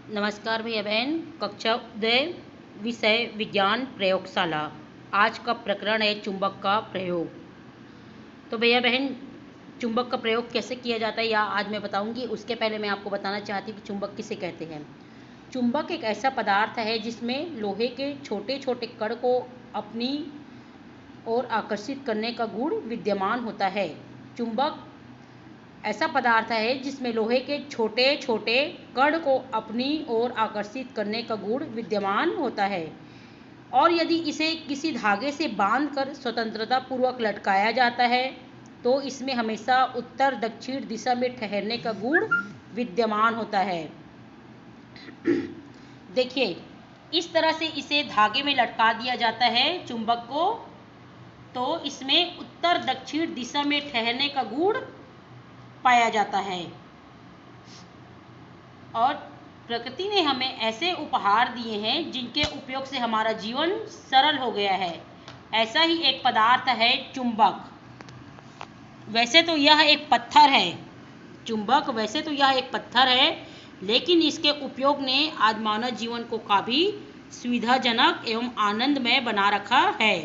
नमस्कार भैया बहन। कक्षा उदय, विषय विज्ञान प्रयोगशाला। आज का प्रकरण है चुंबक का प्रयोग। तो भैया बहन, चुंबक का प्रयोग कैसे किया जाता है या आज मैं बताऊंगी। उसके पहले मैं आपको बताना चाहती हूँ कि चुंबक किसे कहते हैं। चुंबक एक ऐसा पदार्थ है जिसमें लोहे के छोटे छोटे कण को अपनी ओर आकर्षित करने का गुण विद्यमान होता है। चुंबक ऐसा पदार्थ है जिसमें लोहे के छोटे छोटे कण को अपनी ओर आकर्षित करने का गुण विद्यमान होता है, और यदि इसे किसी धागे से बांधकर स्वतंत्रता पूर्वक लटकाया जाता है तो इसमें हमेशा उत्तर दक्षिण दिशा में ठहरने का गुण विद्यमान होता है। देखिए, इस तरह से इसे धागे में लटका दिया जाता है चुंबक को, तो इसमें उत्तर दक्षिण दिशा में ठहरने का गुण पाया जाता है। और प्रकृति ने हमें ऐसे उपहार दिए हैं जिनके उपयोग से हमारा जीवन सरल हो गया है। ऐसा ही एक पदार्थ है चुंबक। वैसे तो यह एक पत्थर है, चुंबक वैसे तो यह एक पत्थर है, लेकिन इसके उपयोग ने आज मानव जीवन को काफ़ी सुविधाजनक एवं आनंदमय बना रखा है।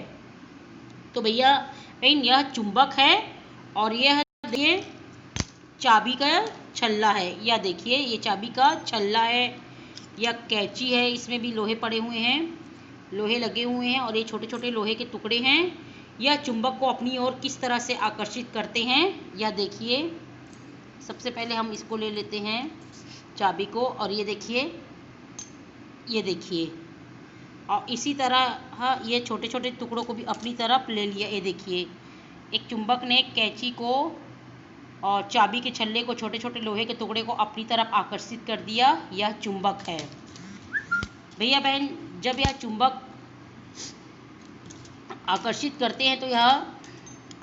तो भैया बहन, यह चुंबक है और यह ये चाबी का छल्ला है। या देखिए, ये चाबी का छल्ला है या कैंची है, इसमें भी लोहे पड़े हुए हैं, लोहे लगे हुए हैं और ये छोटे छोटे लोहे के टुकड़े हैं। यह चुंबक को अपनी ओर किस तरह से आकर्षित करते हैं, या देखिए, सबसे पहले हम इसको ले लेते हैं चाबी को, और ये देखिए, और इसी तरह ये छोटे छोटे टुकड़ों को भी अपनी तरफ ले लिया। ये देखिए, एक चुंबक ने कैंची को और चाबी के छल्ले को, छोटे छोटे लोहे के टुकड़े को अपनी तरफ आकर्षित कर दिया। यह चुंबक है। भैया बहन, जब यह चुंबक आकर्षित करते हैं तो यह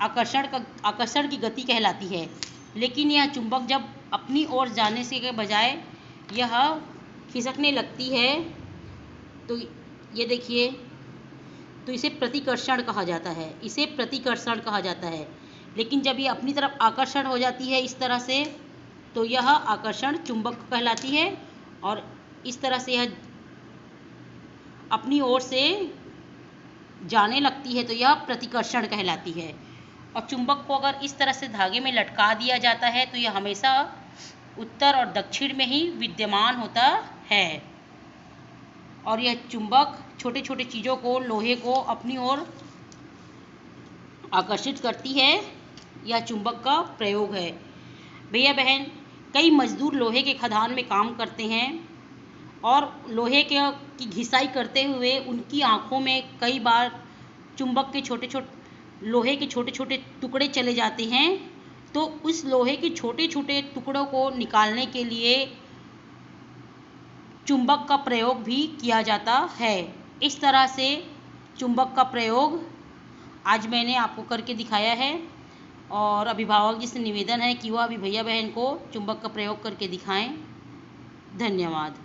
आकर्षण की गति कहलाती है। लेकिन यह चुंबक जब अपनी ओर जाने से के बजाय यह खिसकने लगती है तो ये देखिए, तो इसे प्रतिकर्षण कहा जाता है। लेकिन जब ये अपनी तरफ आकर्षण हो जाती है इस तरह से, तो यह आकर्षण चुंबक कहलाती है, और इस तरह से यह अपनी ओर से जाने लगती है तो यह प्रतिकर्षण कहलाती है। और चुंबक को अगर इस तरह से धागे में लटका दिया जाता है तो यह हमेशा उत्तर और दक्षिण में ही विद्यमान होता है। और यह चुंबक छोटे छोटे चीज़ों को, लोहे को अपनी ओर आकर्षित करती है। यह चुंबक का प्रयोग है। भैया बहन, कई मजदूर लोहे के खदान में काम करते हैं और लोहे की घिसाई करते हुए उनकी आँखों में कई बार चुंबक के लोहे के छोटे छोटे टुकड़े चले जाते हैं। तो उस लोहे के छोटे छोटे टुकड़ों को निकालने के लिए चुंबक का प्रयोग भी किया जाता है। इस तरह से चुंबक का प्रयोग आज मैंने आपको करके दिखाया है, और अभिभावक जी से निवेदन है कि वह अभी भैया बहन को चुंबक का प्रयोग करके दिखाएं। धन्यवाद।